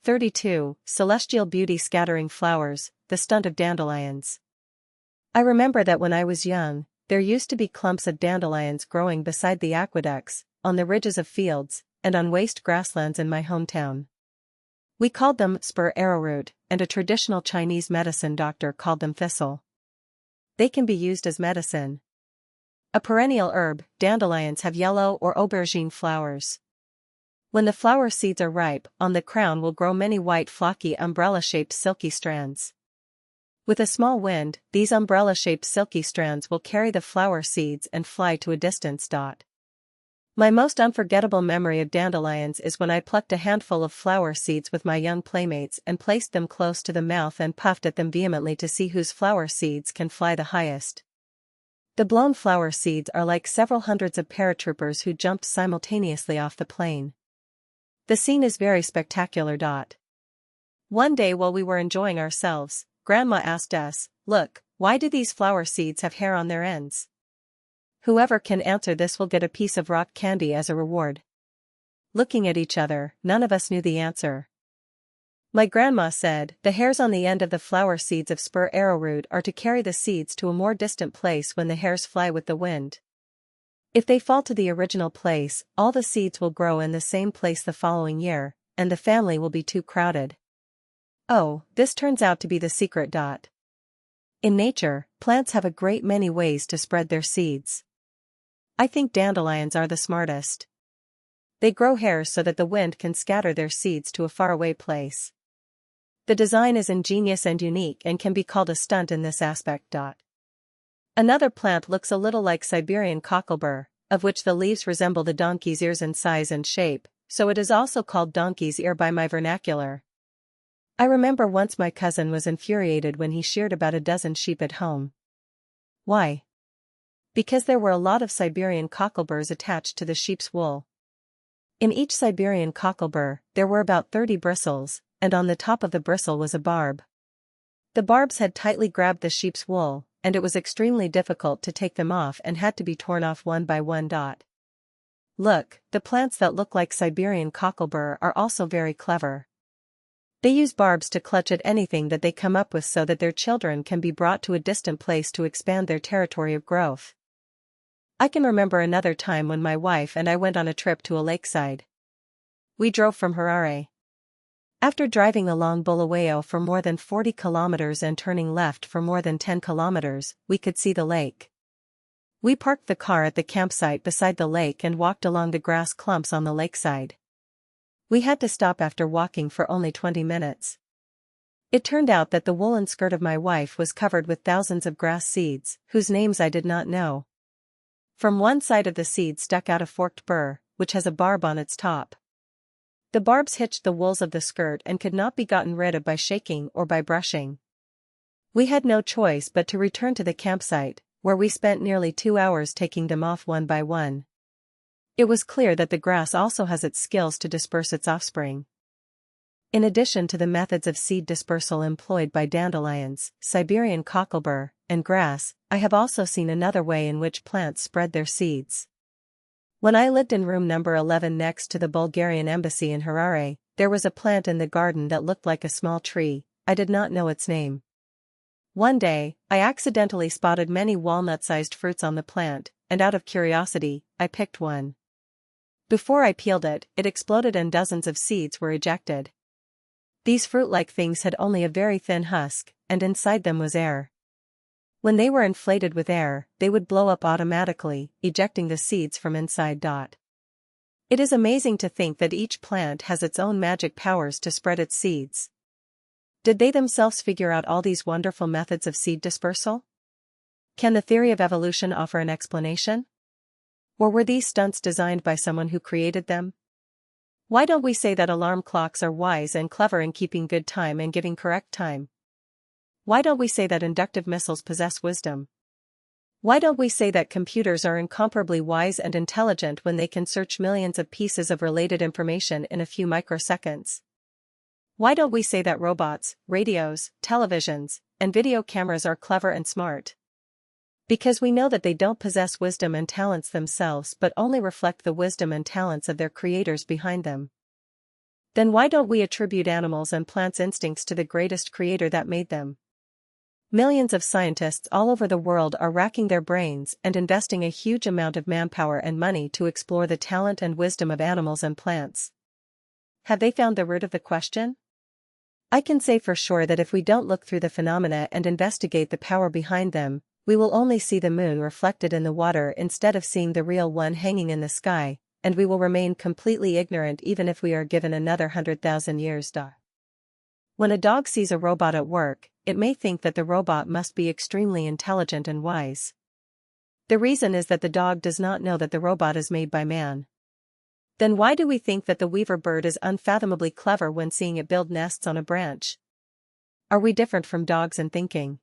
32. Celestial beauty scattering flowers, the stunt of dandelions. I remember that when I was young, there used to be clumps of dandelions growing beside the aqueducts, on the ridges of fields, and on waste grasslands in my hometown. We called them spur arrowroot, and a traditional Chinese medicine doctor called them thistle. They can be used as medicine. A perennial herb, dandelions have yellow or aubergine flowers. When the flower seeds are ripe, on the crown will grow many white flocky umbrella-shaped silky strands. With a small wind, these umbrella-shaped silky strands will carry the flower seeds and fly to a distance. My most unforgettable memory of dandelions is when I plucked a handful of flower seeds with my young playmates and placed them close to the mouth and puffed at them vehemently to see whose flower seeds can fly the highest. The blown flower seeds are like several hundreds of paratroopers who jumped simultaneously off the plane. The scene is very spectacular. One day while we were enjoying ourselves, Grandma asked us, "Look, why do these flower seeds have hair on their ends? Whoever can answer this will get a piece of rock candy as a reward." Looking at each other, none of us knew the answer. My grandma said, "The hairs on the end of the flower seeds of spur arrowroot are to carry the seeds to a more distant place when the hairs fly with the wind. If they fall to the original place, all the seeds will grow in the same place the following year, and the family will be too crowded." Oh, this turns out to be the secret. In nature, plants have a great many ways to spread their seeds. I think dandelions are the smartest. They grow hairs so that the wind can scatter their seeds to a faraway place. The design is ingenious and unique and can be called a stunt in this aspect. Another plant looks a little like Siberian cocklebur, of which the leaves resemble the donkey's ears in size and shape, so it is also called donkey's ear by my vernacular. I remember once my cousin was infuriated when he sheared about a dozen sheep at home. Why? Because there were a lot of Siberian cockleburs attached to the sheep's wool. In each Siberian cocklebur, there were about 30 bristles, and on the top of the bristle was a barb. The barbs had tightly grabbed the sheep's wool, and it was extremely difficult to take them off and had to be torn off one by one. Look, the plants that look like Siberian cocklebur are also very clever. They use barbs to clutch at anything that they come up with so that their children can be brought to a distant place to expand their territory of growth. I can remember another time when my wife and I went on a trip to a lakeside. We drove from Harare. After driving along Bulawayo for more than 40 kilometers and turning left for more than 10 kilometers, we could see the lake. We parked the car at the campsite beside the lake and walked along the grass clumps on the lakeside. We had to stop after walking for only 20 minutes. It turned out that the woolen skirt of my wife was covered with thousands of grass seeds, whose names I did not know. From one side of the seed stuck out a forked burr, which has a barb on its top. The barbs hitched the wools of the skirt and could not be gotten rid of by shaking or by brushing. We had no choice but to return to the campsite, where we spent nearly 2 hours taking them off one by one. It was clear that the grass also has its skills to disperse its offspring. In addition to the methods of seed dispersal employed by dandelions, Siberian cocklebur, and grass, I have also seen another way in which plants spread their seeds. When I lived in room number 11 next to the Bulgarian embassy in Harare, there was a plant in the garden that looked like a small tree. I did not know its name. One day, I accidentally spotted many walnut-sized fruits on the plant, and out of curiosity, I picked one. Before I peeled it, it exploded and dozens of seeds were ejected. These fruit-like things had only a very thin husk, and inside them was air. When they were inflated with air, they would blow up automatically, ejecting the seeds from inside. It is amazing to think that each plant has its own magic powers to spread its seeds. Did they themselves figure out all these wonderful methods of seed dispersal? Can the theory of evolution offer an explanation? Or were these stunts designed by someone who created them? Why don't we say that alarm clocks are wise and clever in keeping good time and giving correct time? Why don't we say that inductive missiles possess wisdom? Why don't we say that computers are incomparably wise and intelligent when they can search millions of pieces of related information in a few microseconds? Why don't we say that robots, radios, televisions, and video cameras are clever and smart? Because we know that they don't possess wisdom and talents themselves but only reflect the wisdom and talents of their creators behind them. Then why don't we attribute animals and plants' instincts to the greatest creator that made them? Millions of scientists all over the world are racking their brains and investing a huge amount of manpower and money to explore the talent and wisdom of animals and plants. Have they found the root of the question? I can say for sure that if we don't look through the phenomena and investigate the power behind them, we will only see the moon reflected in the water instead of seeing the real one hanging in the sky, and we will remain completely ignorant even if we are given another 100,000 years. When a dog sees a robot at work, it may think that the robot must be extremely intelligent and wise. The reason is that the dog does not know that the robot is made by man. Then why do we think that the weaver bird is unfathomably clever when seeing it build nests on a branch? Are we different from dogs in thinking?